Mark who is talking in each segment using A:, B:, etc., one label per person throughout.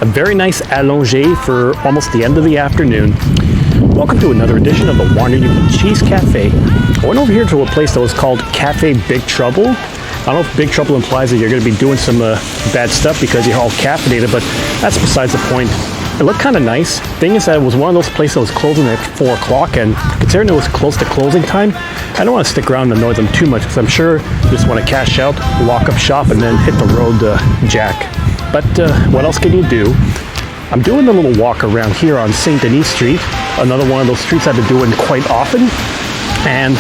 A: A very nice allongé for almost the end of the afternoon. Welcome to another edition of the Warner Cheese Cafe. I went over here to a place that was called Cafe Big Trouble. I don't know if Big Trouble implies that you're going to be doing some bad stuff because you're all caffeinated, but that's besides the point. It looked kind of nice. Thing is that it was one of those places that was closing at 4 o'clock, and considering it was close to closing time, I don't want to stick around and annoy them too much because I'm sure they just want to cash out, lock up shop, and then hit the road jack. But what else can you do? I'm doing a little walk around here on St. Denis Street, another one of those streets I've been doing quite often, and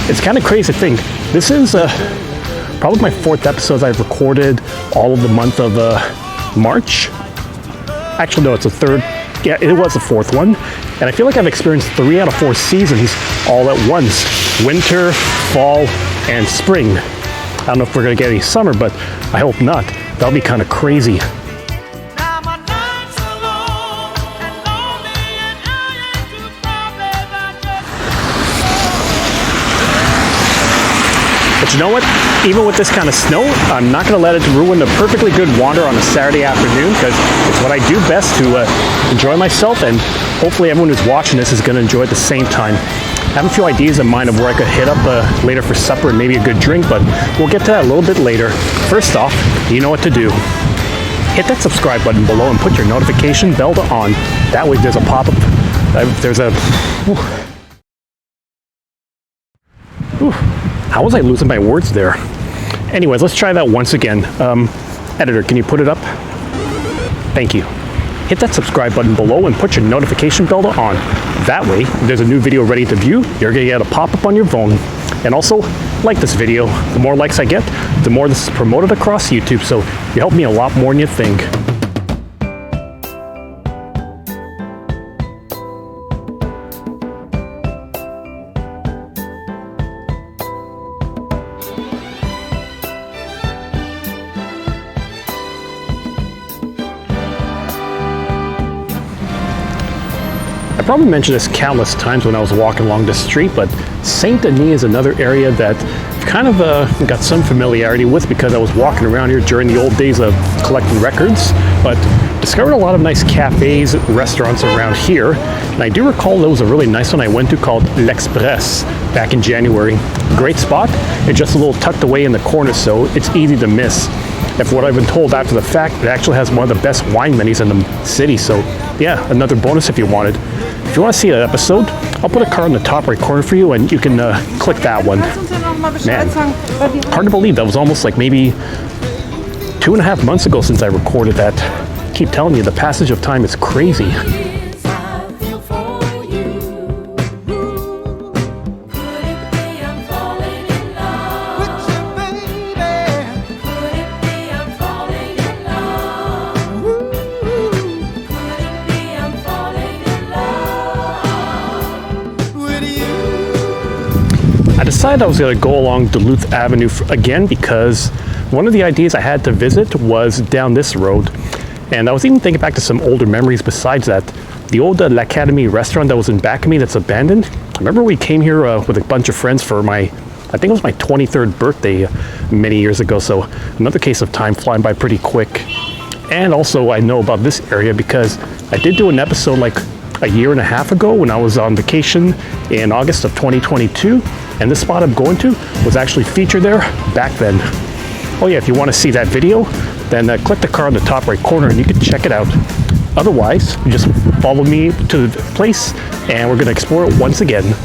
A: it's kind of crazy to think. This is probably my 4th episode I've recorded all of the month of March. Actually, no, it's the 3rd. Yeah, it was the 4th one. And I feel like I've experienced 3 out of 4 seasons all at once. Winter, fall, and spring. I don't know if we're going to get any summer, but I hope not. That'll be kind of crazy. But you know what? Even with this kind of snow, I'm not going to let it ruin a perfectly good wander on a Saturday afternoon because it's what I do best to enjoy myself, and hopefully everyone who's watching this is going to enjoy it at the same time. I have a few ideas in mind of where I could hit up later for supper and maybe a good drink, but we'll get to that a little bit later. First off, you know what to do. Hit that subscribe button below and put your notification bell on. That way there's a pop-up. There's a... How was I losing my words there? Anyways, let's try that once again. Editor, can you put it up? Thank you. Hit that subscribe button below and put your notification bell on. That way, if there's a new video ready to view, you're gonna get a pop-up on your phone. And also, like this video. The more likes I get, the more this is promoted across YouTube, so you help me a lot more than you think. I probably mentioned this countless times when I was walking along this street, but Saint Denis is another area that I've kind of got some familiarity with because I was walking around here during the old days of collecting records, but discovered a lot of nice cafes, restaurants around here, and I do recall there was a really nice one I went to called L'Express back in January. Great spot. It's just a little tucked away in the corner, so it's easy to miss. If what I've been told after the fact, it actually has one of the best wine menus in the city, so yeah, another bonus if you wanted. If you want to see that episode, I'll put a card in the top right corner for you and you can click that one. Man, hard to believe that was almost like maybe 2.5 months ago since I recorded that. I keep telling you, the passage of time is crazy. I decided I was going to go along Duluth Avenue again because one of the ideas I had to visit was down this road, and I was even thinking back to some older memories besides that. The old L'Academy restaurant that was in back of me that's abandoned. I remember we came here with a bunch of friends for I think it was my 23rd birthday many years ago, so another case of time flying by pretty quick. And also I know about this area because I did do an episode like a year and a half ago when I was on vacation in August of 2022, and this spot I'm going to was actually featured there back then. Oh yeah, if you want to see that video, then click the card in the top right corner and you can check it out. Otherwise, you just follow me to the place and we're going to explore it once again.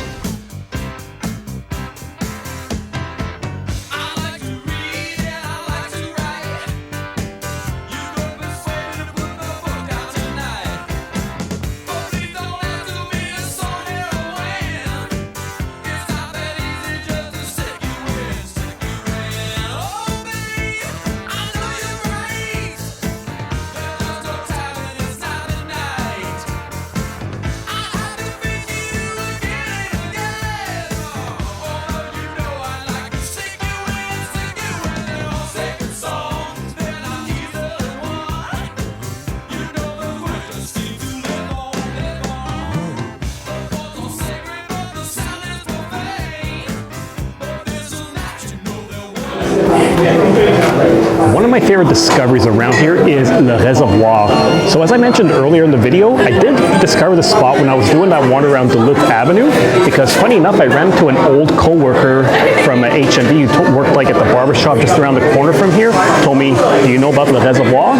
A: of my favorite discoveries around here is Le Reservoir. So as I mentioned earlier in the video, I did discover the spot when I was doing that wander around Duluth Avenue, because funny enough, I ran into an old co-worker from HMB who worked like at the barbershop just around the corner from here, told me, do you know about Le Reservoir?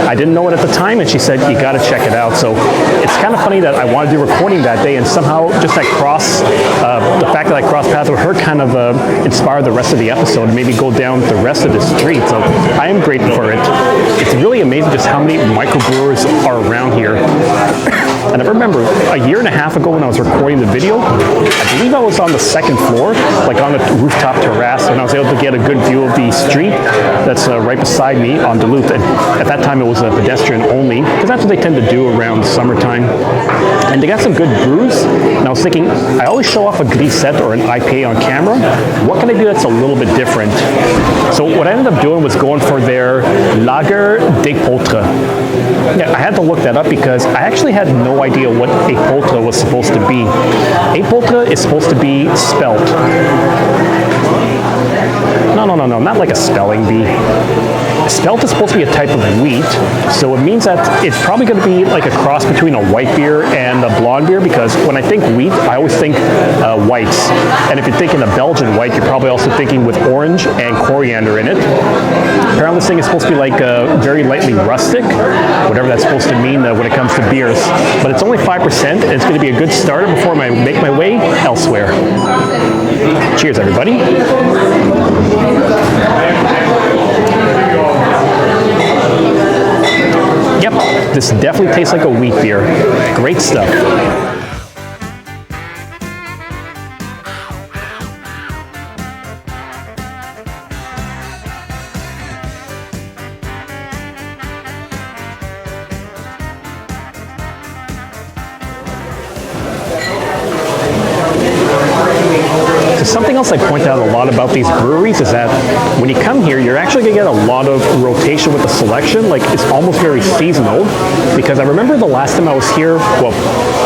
A: I didn't know it at the time, and she said, you gotta check it out. So it's kind of funny that I wanted to do recording that day, and somehow just that the fact that I crossed paths with her kind of inspired the rest of the episode and maybe go down the rest of the street. So I am grateful for it. It's really amazing just how many microbrewers are around here. And I remember a year and a half ago when I was recording the video, I believe I was on the second floor, like on the rooftop terrace, and I was able to get a good view of the street that's right beside me on Duluth. And at that time it was a pedestrian only, because that's what they tend to do around summertime. And they got some good brews, and I was thinking, I always show off a grisette or an IPA on camera. What can I do that's a little bit different? So what I ended up doing was going for their Lager d'Épeautre. Yeah, I had to look that up because I actually had no idea what épeautre was supposed to be. Épeautre is supposed to be spelt. No, not like a spelling bee. Spelt is supposed to be a type of wheat, so it means that it's probably going to be like a cross between a white beer and a blonde beer, because when I think wheat, I always think whites. And if you're thinking a Belgian white, you're probably also thinking with orange and coriander in it. Apparently this thing is supposed to be like very lightly rustic, whatever that's supposed to mean when it comes to beers. But it's only 5%, and it's going to be a good starter before I make my way elsewhere. Cheers, everybody. Yep, this definitely tastes like a wheat beer. Great stuff. Something else I point out a lot about these breweries is that when you come here, you're actually going to get a lot of rotation with the selection. Like, it's almost very seasonal, because I remember the last time I was here, well,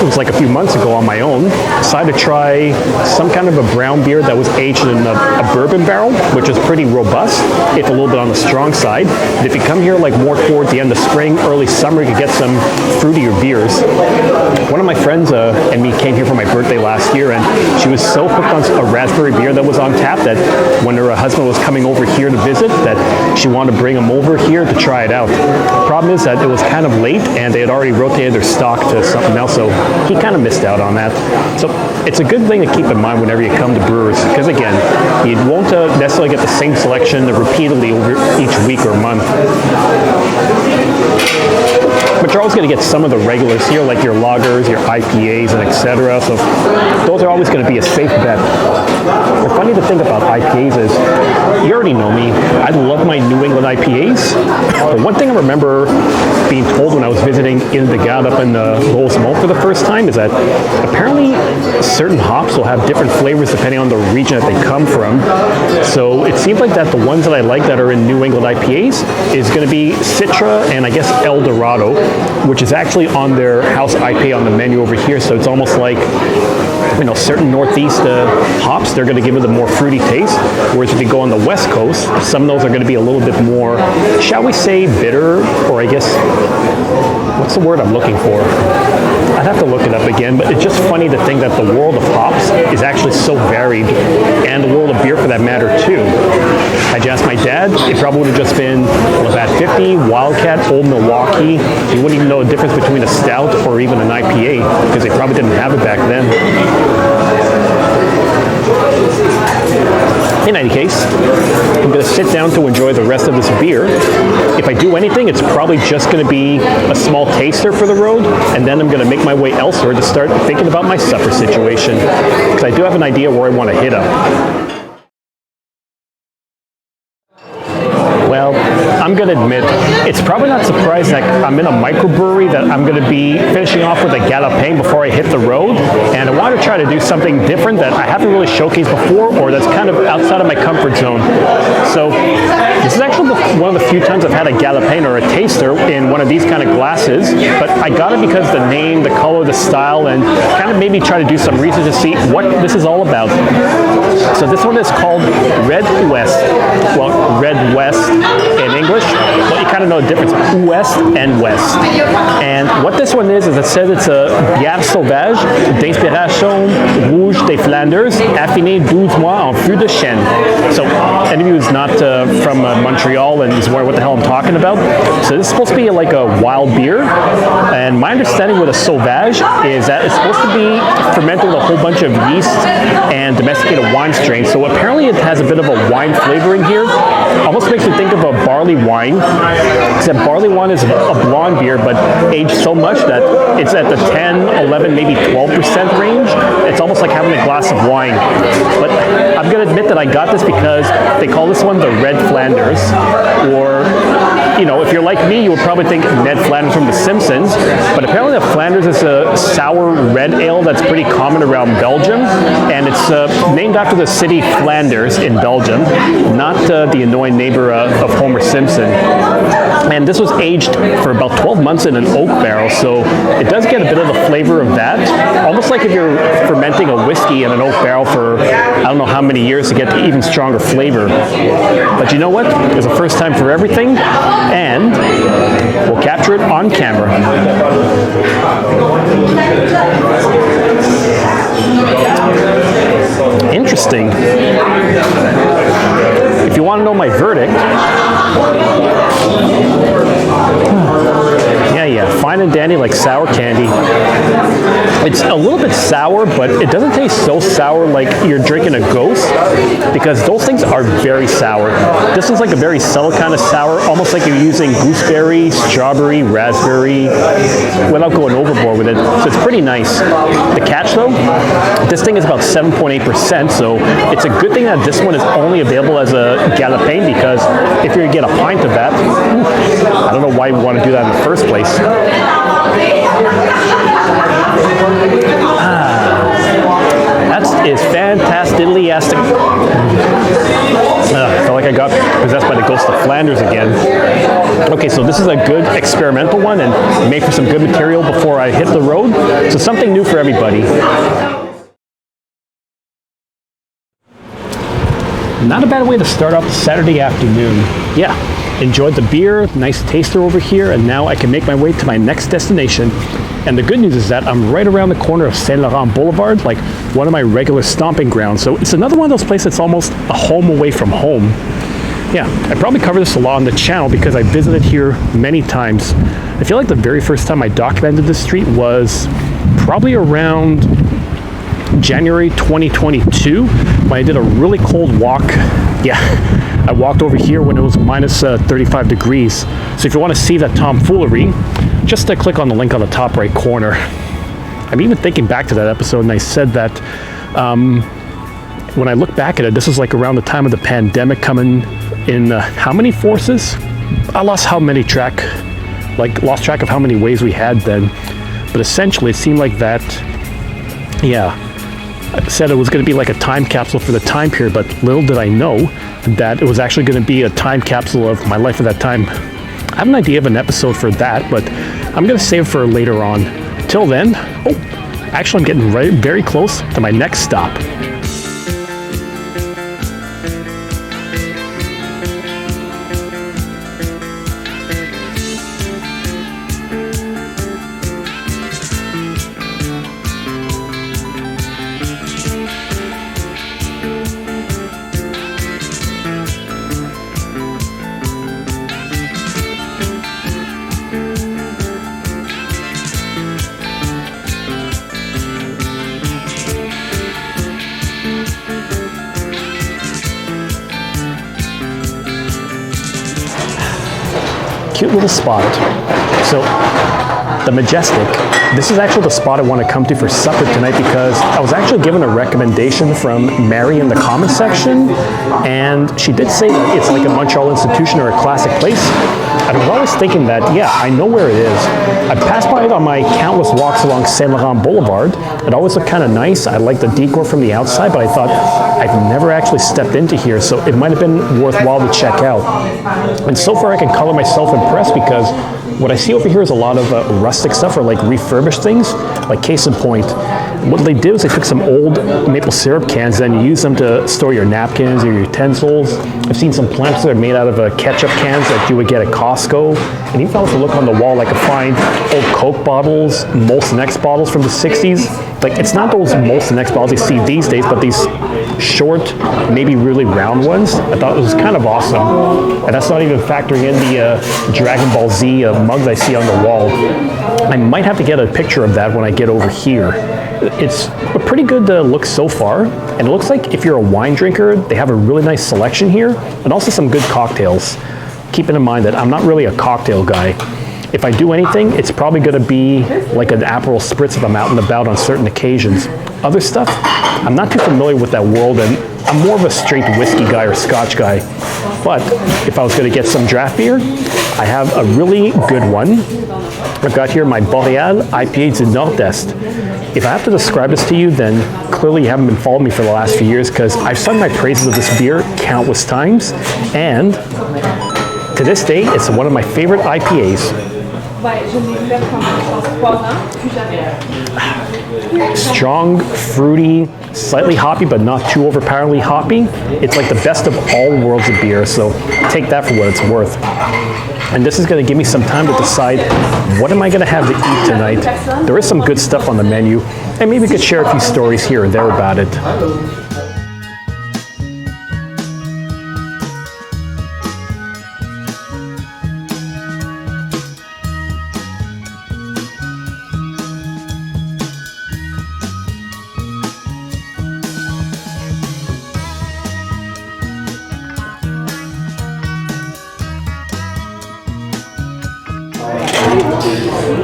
A: it was like a few months ago on my own, decided to try some kind of a brown beer that was aged in a bourbon barrel, which is pretty robust, if a little bit on the strong side. And if you come here like more toward the end of spring, early summer, you can get some fruitier beers. One of my friends and me came here for my birthday last year, and she was so hooked on a raspberry beer that was on tap that when her husband was coming over here to visit, that she wanted to bring him over here to try it out. Problem is that it was kind of late, and they had already rotated their stock to something else, so he kind of missed out on that. So it's a good thing to keep in mind whenever you come to brewers, because again, you won't necessarily get the same selection repeatedly over each week or month. But you're always going to get some of the regulars here, like your lagers, your IPAs, and etc. So those are always going to be a safe bet. The funny thing about IPAs is, you already know me, I love my New England IPAs. But one thing I remember being told when I was visiting in the Gad up in Rosemont for the first time is that apparently certain hops will have different flavors depending on the region that they come from. So it seems like that the ones that I like that are in New England IPAs is going to be Citra and I guess El Dorado, which is actually on their house IPA on the menu over here. So it's almost like, you know, certain Northeast hops, they're going to give it a more fruity taste. Whereas if you go on the West Coast, some of those are going to be a little bit more, shall we say, bitter, or I guess, what's the word I'm looking for? I'd have to look it up again, but it's just funny to think that the world of hops is actually so varied, and the world of beer for that matter too. Had you asked my dad, it probably would have just been Labatt 50, Wildcat, Old Milwaukee. He wouldn't even know the difference between a stout or even an IPA, because they probably didn't have it back then. In any case, I'm going to sit down to enjoy the rest of this beer. If I do anything, it's probably just going to be a small taster for the road, and then I'm going to make my way elsewhere to start thinking about my supper situation, because I do have an idea where I want to hit up. Well, I'm going to admit, it's probably not surprising that I'm in a microbrewery that I'm going to be finishing off with a Galopin before I hit the road, and I want to try to do something different that I haven't really showcased before, or that's kind of outside of my comfort zone. So this is actually one of the few times I've had a Galopin or a taster in one of these kind of glasses, but I got it because the name, the color, the style, and kind of made me try to do some research to see what this is all about. So this one is called Red West. Well, Red West in English, but you kind of know the difference. Ouest and West. And what this one is it says it's a bière sauvage d'inspiration rouge des Flanders, affinée 12 mois en fût de chêne. So, any of you who's not from Montreal and is wondering what the hell I'm talking about, so this is supposed to be like a wild beer. And my understanding with a sauvage is that it's supposed to be fermented with a whole bunch of yeast and domesticated wine strains. So apparently it has a bit of a wine flavor in here. Almost makes me think of a barley wine, except barley wine is a blonde beer, but aged so much that it's at the 10, 11, maybe 12% range. It's almost like having a glass of wine. But I'm going to admit that I got this because they call this one the Red Flanders, or, you know, if you're like me, you would probably think Ned Flanders from The Simpsons, but apparently the Flanders is a sour red ale that's pretty common around Belgium, and it's named after the city Flanders in Belgium, not the annoying neighbor of Homer Simpson. And this was aged for about 12 months in an oak barrel, so it does get a bit of the flavor of that, almost like if you're fermenting a whiskey in an oak barrel for I don't know how many years to get the even stronger flavor. But you know what? There's a first time for everything, and we'll capture it on camera. Interesting. If you want to know my verdict, yeah, fine and dandy like sour candy. It's a little bit sour, but it doesn't taste so sour like you're drinking a Ghost, because those things are very sour. This is like a very subtle kind of sour, almost like you're using gooseberry, strawberry, raspberry, without going overboard with it. So it's pretty nice. The catch though, this thing is about 7.8%, so it's a good thing that this one is only available as a Galopin, because if you get a pint of that, I don't know why you want to do that in the first place. That is fantastic. I felt like I got possessed by the ghost of Flanders again. Okay, so this is a good experimental one and made for some good material before I hit the road. So something new for everybody. Not a bad way to start off the Saturday afternoon. Yeah, enjoyed the beer, nice taster over here, and now I can make my way to my next destination. And the good news is that I'm right around the corner of Saint-Laurent Boulevard, like one of my regular stomping grounds. So it's another one of those places that's almost a home away from home. Yeah, I probably covered this a lot on the channel because I visited here many times. I feel like the very first time I documented this street was probably around January 2022 when I did a really cold walk. Yeah, I walked over here when it was minus 35 degrees. So if you want to see that tomfoolery, just click on the link on the top right corner. I'm even thinking back to that episode, and I said that when I look back at it, this is like around the time of the pandemic coming in how many forces? I lost track of how many waves we had then. But essentially it seemed like that, yeah, I said it was going to be like a time capsule for the time period, but little did I know that it was actually going to be a time capsule of my life at that time. I have an idea of an episode for that, but I'm going to save it for later on. Till then, actually I'm getting very close to my next stop. Cute little spot. So the Majestic, this is actually the spot I want to come to for supper tonight because I was actually given a recommendation from Mary in the comments section, and she did say that it's like a Montreal institution or a classic place. I was always thinking that, yeah, I know where it is. I passed by it on my countless walks along Saint-Laurent Boulevard. It always looked kind of nice. I liked the decor from the outside, but I thought I've never actually stepped into here, so it might have been worthwhile to check out. And so far I can color myself impressed because what I see over here is a lot of rustic stuff or like refurbished things, like case in point. what they did was they took some old maple syrup cans and you use them to store your napkins or your utensils. I've seen some plants that are made out of ketchup cans that you would get at Costco. And even if I was to look on the wall, I could find old Coke bottles, Molson X bottles from the 60s. Like, it's not those Molson X bottles you see these days, but these short, maybe really round ones. I thought it was kind of awesome. And that's not even factoring in the Dragon Ball Z mugs I see on the wall. I might have to get a picture of that when I get over here. It's a pretty good look so far, and it looks like if you're a wine drinker, they have a really nice selection here, and also some good cocktails. Keeping in mind that I'm not really a cocktail guy. If I do anything, it's probably going to be like an Aperol Spritz if I'm out and about on certain occasions. Other stuff, I'm not too familiar with that world, and I'm more of a straight whiskey guy or Scotch guy. But if I was going to get some draft beer, I have a really good one. I've got here my Boreal IPA du Nord-Est. If I have to describe this to you, then clearly you haven't been following me for the last few years, because I've sung my praises of this beer countless times, and to this day, it's one of my favorite IPAs. Strong, fruity, slightly hoppy, but not too overpoweringly hoppy. It's like the best of all worlds of beer, so take that for what it's worth. And this is going to give me some time to decide what am I going to have to eat tonight. There is some good stuff on the menu, and maybe we could share a few stories here and there about it.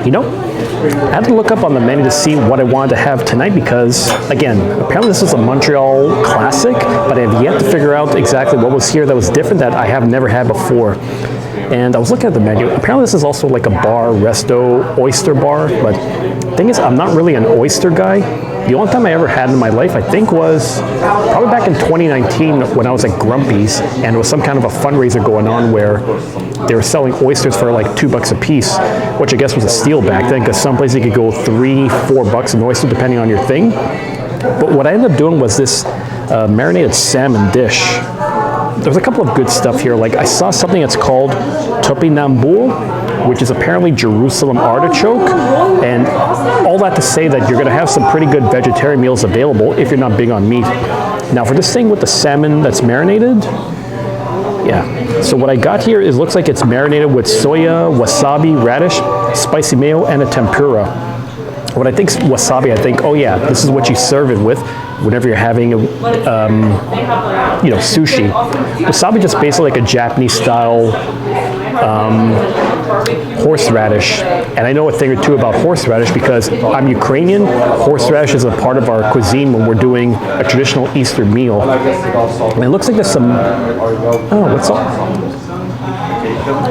A: You know, I had to look up on the menu to see what I wanted to have tonight because, again, apparently this is a Montreal classic, but I have yet to figure out exactly what was here that was different that I have never had before. And I was looking at the menu. Apparently this is also like a bar, resto, oyster bar, but the thing is, I'm not really an oyster guy. The only time I ever had in my life, I think, was probably back in 2019 when I was at Grumpy's, and it was some kind of a fundraiser going on where they were selling oysters for like $2 a piece, which I guess was a steal back then, because some places you could go $3-4 an oyster depending on your thing. But what I ended up doing was this marinated salmon dish. There's a couple of good stuff here. Like I saw something that's called topinambour, which is apparently Jerusalem artichoke, and all that to say that you're going to have some pretty good vegetarian meals available if you're not big on meat. Now for this thing with the salmon that's marinated, yeah. So what I got here is looks like it's marinated with soya, wasabi, radish, spicy mayo, and a tempura. When I think wasabi, I think, oh yeah, this is what you serve it with whenever you're having, sushi. Wasabi just basically like a Japanese style horseradish, and I know a thing or two about horseradish because I'm Ukrainian. Horseradish is a part of our cuisine when we're doing a traditional Easter meal. And it looks like there's some, what's up?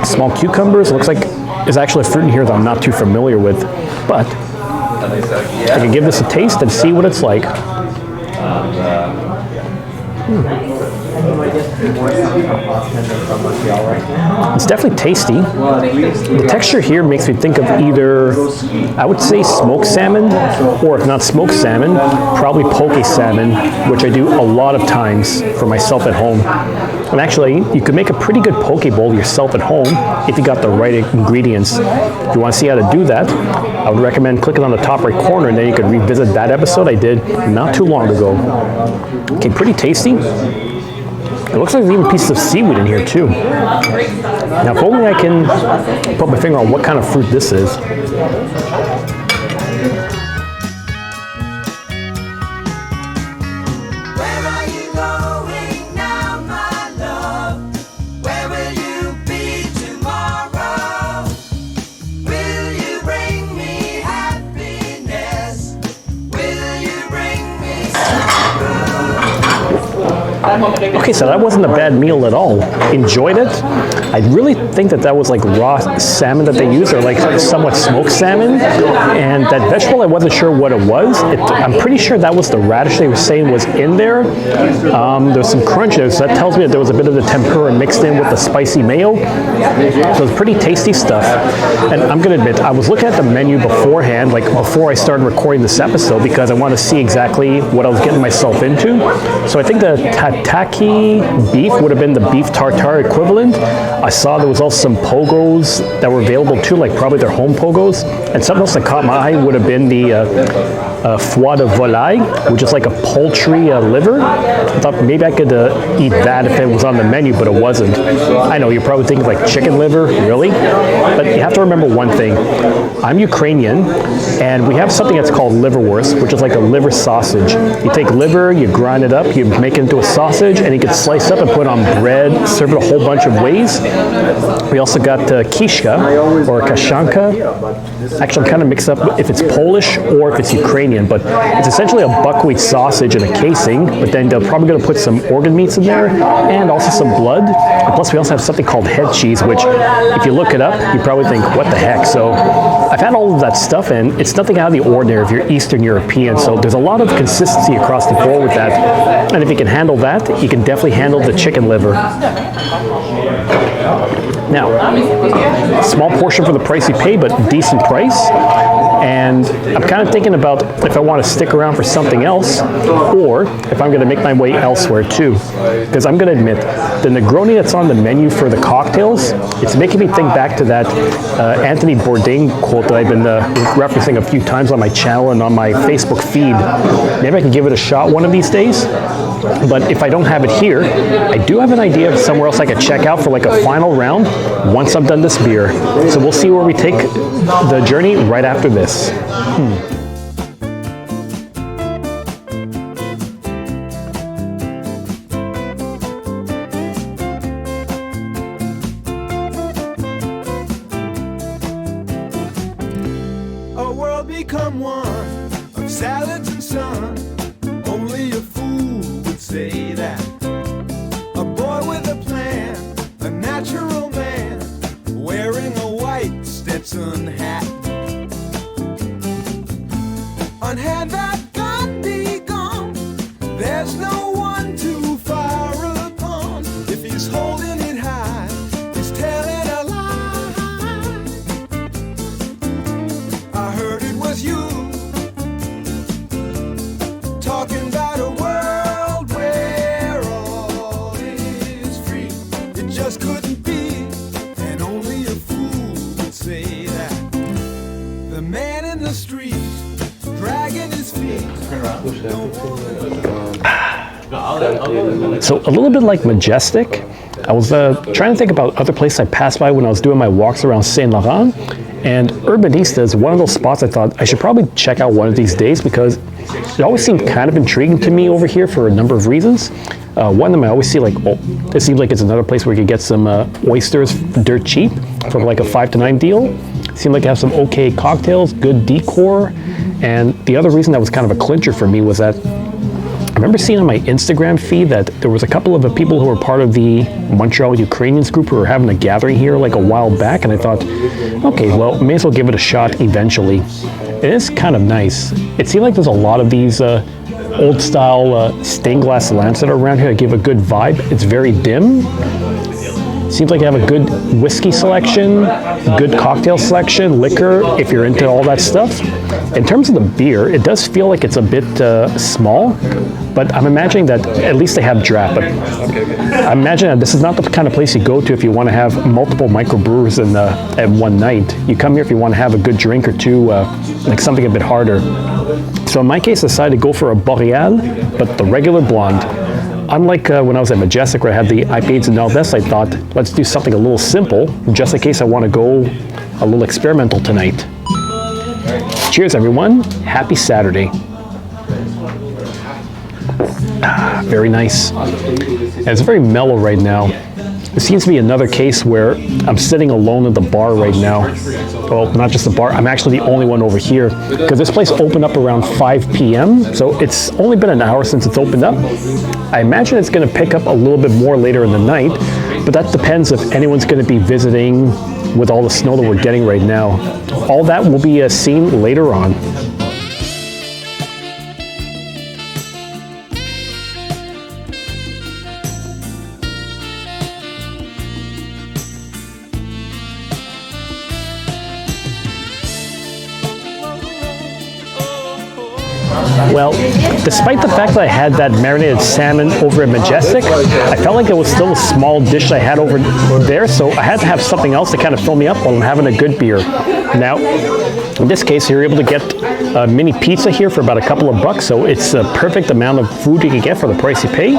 A: Small cucumbers. It looks like there's actually a fruit in here that I'm not too familiar with, but I can give this a taste and see what it's like. It's definitely tasty. The texture here makes me think of either, I would say smoked salmon, or if not smoked salmon, probably poke salmon, which I do a lot of times for myself at home. And actually, you could make a pretty good poke bowl yourself at home if you got the right ingredients. If you want to see how to do that, I would recommend clicking on the top right corner, and then you can revisit that episode I did not too long ago. Okay, pretty tasty. It looks like there's even pieces of seaweed in here too. Now, if only I can put my finger on what kind of fruit this is. Okay, so that wasn't a bad meal at all. Enjoyed it. I really think that was like raw salmon that they used, or like somewhat smoked salmon. And that vegetable, I wasn't sure what it was. I'm pretty sure that was the radish they were saying was in there. There was some crunch there, so that tells me that there was a bit of the tempura mixed in with the spicy mayo. So it's pretty tasty stuff. And I'm gonna admit, I was looking at the menu beforehand, like before I started recording this episode, because I wanted to see exactly what I was getting myself into. So I think the tataki beef would have been the beef tartare equivalent. I saw there was also some pogos that were available too, like probably their home pogos. And something else that caught my eye would have been the foie de volaille, which is like a poultry liver. I thought maybe I could eat that if it was on the menu, but it wasn't. I know, you're probably thinking like chicken liver, really? But you have to remember one thing. I'm Ukrainian, and we have something that's called liverwurst, which is like a liver sausage. You take liver, you grind it up, you make it into a sausage, and you can slice up and put it on bread, serve it a whole bunch of ways. We also got kishka, or kashanka. Actually, I'm kind of mixed up if it's Polish or if it's Ukrainian, but it's essentially a buckwheat sausage in a casing, but then they're probably going to put some organ meats in there, and also some blood. And plus, we also have something called head cheese, which, if you look it up, you probably think, what the heck? So I've had all of that stuff, and it's nothing out of the ordinary if you're Eastern European, so there's a lot of consistency across the board with that. And if you can handle that, you can definitely handle the chicken liver. Now, small portion for the price you pay, but decent price. And I'm kind of thinking about if I want to stick around for something else, or if I'm going to make my way elsewhere too. Because I'm going to admit, the negroni that's on the menu for the cocktails, it's making me think back to that Anthony Bourdain quote that I've been referencing a few times on my channel and on my Facebook feed. Maybe I can give it a shot one of these days. But if I don't have it here, I do have an idea of somewhere else I could check out for like a final round once I've done this beer. So we'll see where we take the journey right after this.
B: A world become one of salads and sun. Only a fool would say that. A boy with a plan, a natural man, wearing a white Stetson hat. On hand that gun be gone, there's no one to fire upon. If he's holding it high, he's telling a lie. I heard it was you talking about a world where all is free. It just couldn't be, and only a fool would say that. The man in the street dragging his feet.
A: So a little bit like Majestique, I was trying to think about other places I passed by when I was doing my walks around Saint-Laurent, and Urbanista is one of those spots I thought I should probably check out one of these days, because it always seemed kind of intriguing to me over here for a number of reasons. One of them I always see like, oh, it seems like it's another place where you could get some oysters dirt cheap for like a 5 to 9 deal. Seemed like they have some okay cocktails, good decor, and the other reason that was kind of a clincher for me was that I remember seeing on my Instagram feed that there was a couple of the people who were part of the Montreal Ukrainians group who were having a gathering here like a while back, and I thought, okay, well, may as well give it a shot eventually. It is kind of nice. It seemed like there's a lot of these old style stained glass lamps that are around here that give a good vibe. It's very dim. Seems like you have a good whiskey selection, good cocktail selection, liquor, if you're into all that stuff. In terms of the beer, it does feel like it's a bit small, but I'm imagining that at least they have draft. But I imagine that this is not the kind of place you go to if you want to have multiple microbrewers at one night. You come here if you want to have a good drink or two, like something a bit harder. So in my case, I decided to go for a Boreal, but the regular blonde. Unlike when I was at Majestique where I had the IPAs and Nordeste, I thought, let's do something a little simple, just in case I want to go a little experimental tonight. Cheers, everyone. Happy Saturday. Very nice. And it's very mellow right now. It seems to be another case where I'm sitting alone at the bar right now. Well, not just the bar, I'm actually the only one over here because this place opened up around 5 p.m. So it's only been an hour since it's opened up. I imagine it's going to pick up a little bit more later in the night, but that depends if anyone's going to be visiting with all the snow that we're getting right now. All that will be seen later on. Well, despite the fact that I had that marinated salmon over at Majestic, I felt like it was still a small dish I had over there, so I had to have something else to kind of fill me up while I'm having a good beer. Now, in this case, you're able to get a mini pizza here for about a couple of bucks, so it's a perfect amount of food you can get for the price you pay.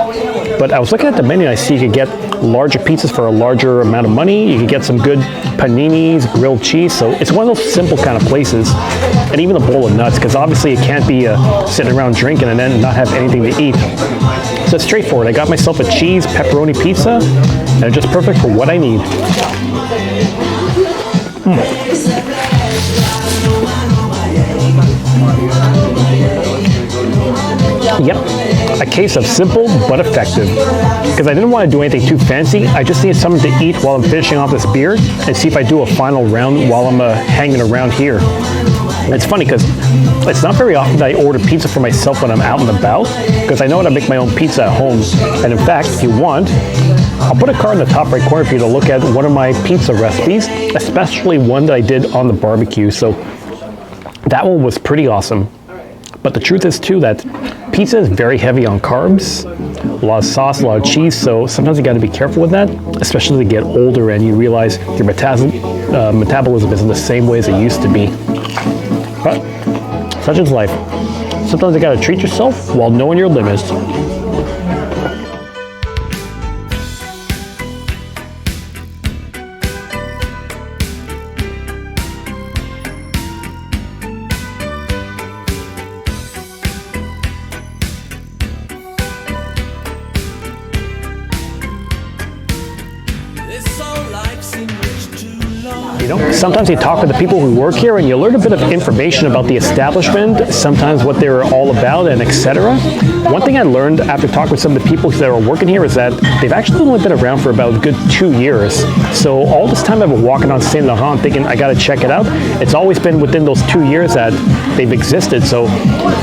A: But I was looking at the menu and I see you could get larger pizzas for a larger amount of money. You could get some good paninis, grilled cheese, so it's one of those simple kind of places. And even a bowl of nuts, because obviously it can't be sitting around drinking and then not have anything to eat. So it's straightforward. I got myself a cheese pepperoni pizza, and it's just perfect for what I need. Yep, a case of simple but effective. Because I didn't want to do anything too fancy, I just needed something to eat while I'm finishing off this beer and see if I do a final round while I'm hanging around here. And it's funny because it's not very often that I order pizza for myself when I'm out and about, because I know how to make my own pizza at home. And in fact, if you want, I'll put a card in the top right corner for you to look at one of my pizza recipes, especially one that I did on the barbecue. So that one was pretty awesome. But the truth is too that pizza is very heavy on carbs, a lot of sauce, a lot of cheese, so sometimes you got to be careful with that, especially as you get older and you realize your metabolism isn't the same way as it used to be. But such is life. Sometimes you got to treat yourself while knowing your limits. Sometimes you talk with the people who work here and you learn a bit of information about the establishment, sometimes what they're all about and etc. One thing I learned after talking with some of the people that are working here is that they've actually only been around for about a good 2 years. So all this time I've been walking on Saint-Laurent thinking I got to check it out. It's always been within those 2 years that they've existed. So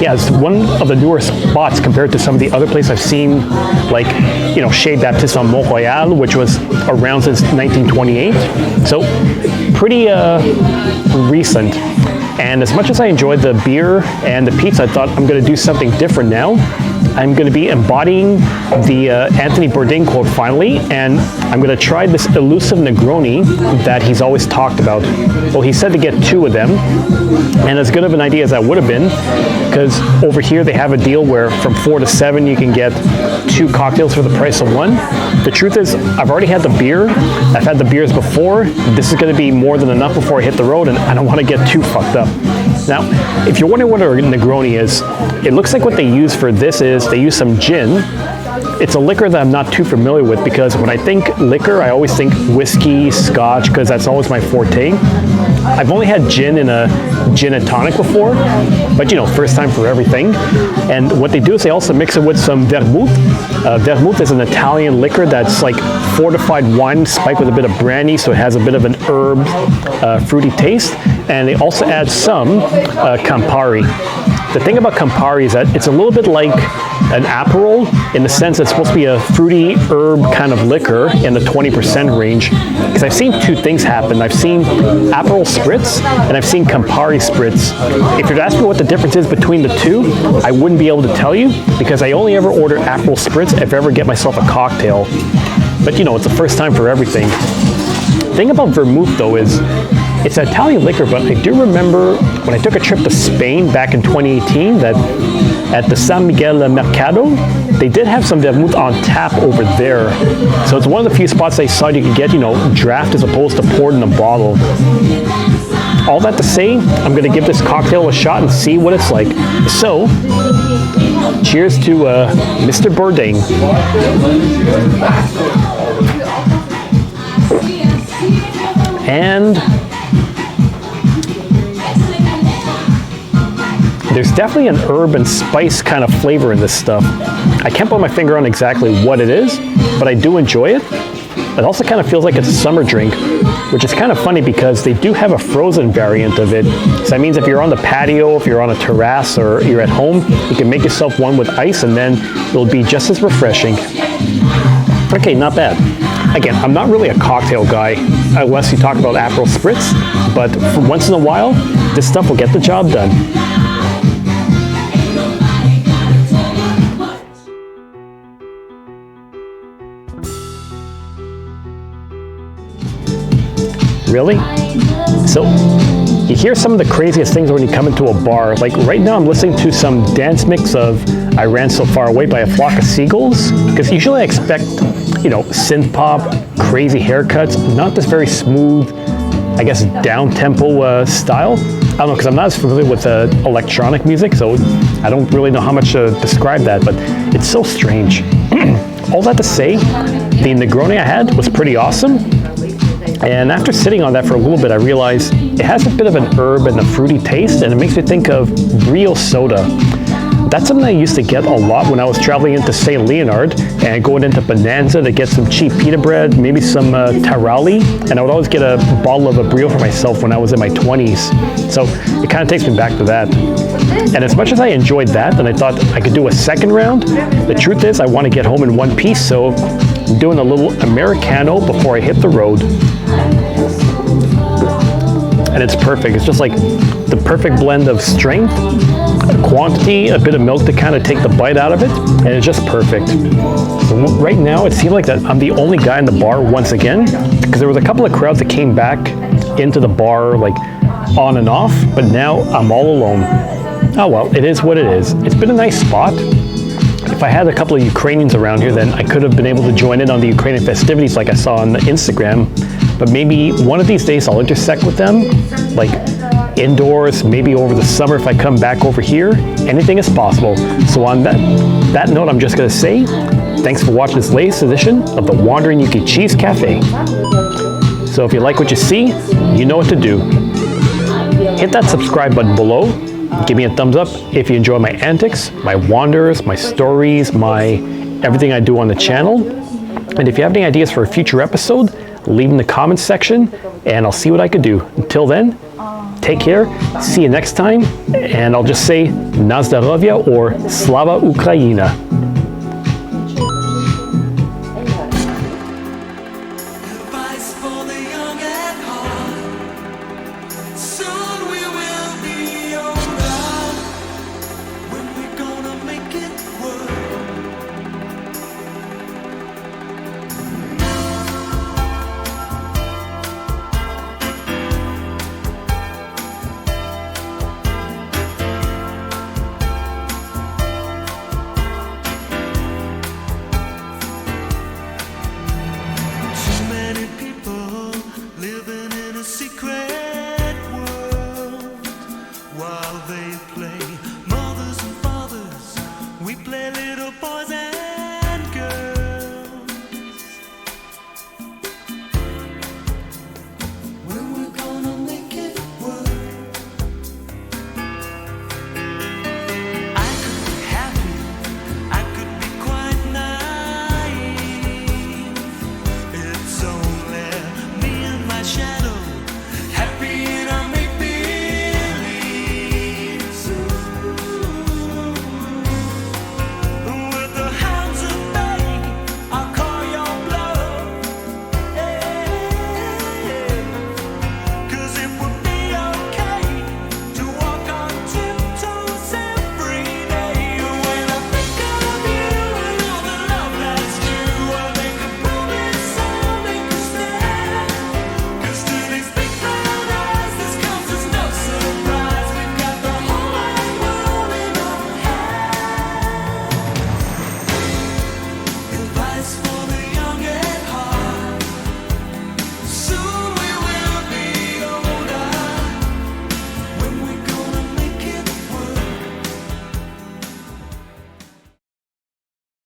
A: yeah, it's one of the newer spots compared to some of the other places I've seen, like, you know, Chez Baptiste on Mont-Royal, which was around since 1928. So pretty recent. And as much as I enjoyed the beer and the pizza, I thought I'm going to do something different now. I'm going to be embodying the Anthony Bourdain quote finally, and I'm going to try this elusive negroni that he's always talked about. Well, he said to get 2 of them, and as good of an idea as that would have been, because over here they have a deal where from 4 to 7 you can get 2 cocktails for the price of 1. The truth is, I've already had the beer. I've had the beers before. This is going to be more than enough before I hit the road, and I don't want to get too fucked up. Now, if you're wondering what a negroni is, it looks like what they use for this is they use some gin. It's a liquor that I'm not too familiar with because when I think liquor, I always think whiskey, scotch, because that's always my forte. I've only had gin in a gin and tonic before, but you know, first time for everything. And what they do is they also mix it with some vermouth. Vermouth is an Italian liquor that's like fortified wine spiked with a bit of brandy, so it has a bit of an herb, fruity taste. And they also add some Campari. The thing about Campari is that it's a little bit like an Aperol in the sense it's supposed to be a fruity herb kind of liquor in the 20% range. Because I've seen 2 things happen. I've seen Aperol Spritz and I've seen Campari Spritz. If you're asking me what the difference is between the 2, I wouldn't be able to tell you because I only ever order Aperol Spritz if I ever get myself a cocktail. But you know, it's the first time for everything. The thing about vermouth though is it's an Italian liquor, but I do remember when I took a trip to Spain back in 2018 that at the San Miguel Mercado, they did have some vermouth on tap over there. So it's one of the few spots I saw you could get, you know, draft as opposed to poured in a bottle. All that to say, I'm going to give this cocktail a shot and see what it's like. So, cheers to Mr. Bourdain. And there's definitely an herb and spice kind of flavor in this stuff. I can't put my finger on exactly what it is, but I do enjoy it. It also kind of feels like it's a summer drink, which is kind of funny because they do have a frozen variant of it. So that means if you're on the patio, if you're on a terrace, or you're at home, you can make yourself one with ice and then it'll be just as refreshing. Okay, not bad. Again, I'm not really a cocktail guy unless you talk about Aperol Spritz, but for once in a while, this stuff will get the job done. Really? So you hear some of the craziest things when you come into a bar. Like right now I'm listening to some dance mix of I Ran So Far Away by a Flock of Seagulls, because usually I expect, you know, synth pop, crazy haircuts, not this very smooth, I guess, down-tempo style. I don't know, because I'm not as familiar with electronic music, so I don't really know how much to describe that, but it's so strange. All that to say, the Negroni I had was pretty awesome. And after sitting on that for a little bit, I realized it has a bit of an herb and a fruity taste, and it makes me think of real soda. That's something I used to get a lot when I was traveling into St. Leonard and going into Bonanza to get some cheap pita bread, maybe some tarali, and I would always get a bottle of a brio for myself when I was in my 20s. So it kind of takes me back to that. And as much as I enjoyed that, and I thought I could do a second round, the truth is I want to get home in one piece, so I'm doing a little Americano before I hit the road. And it's perfect. It's just like the perfect blend of strength, quantity, a bit of milk to kind of take the bite out of it, and it's just perfect. So right now, it seems like that I'm the only guy in the bar once again, because there was a couple of crowds that came back into the bar, like on and off, but now I'm all alone. Oh well, it is what it is. It's been a nice spot. If I had a couple of Ukrainians around here, then I could have been able to join in on the Ukrainian festivities like I saw on Instagram. But maybe one of these days I'll intersect with them, like indoors, maybe over the summer if I come back over here. Anything is possible. So on that note, I'm just going to say, thanks for watching this latest edition of the Wandering Yuki Cheese Cafe. So if you like what you see, you know what to do. Hit that subscribe button below. Give me a thumbs up if you enjoy my antics, my wanders, my stories, my everything I do on the channel. And if you have any ideas for a future episode, leave in the comments section and I'll see what I could do. Until then, take care, see you next time, and I'll just say Na zdrowie or Slava Ukraina.
B: Advice for the young at heart. Soon we will be older. When we're gonna make it work. Too many people living in a secret.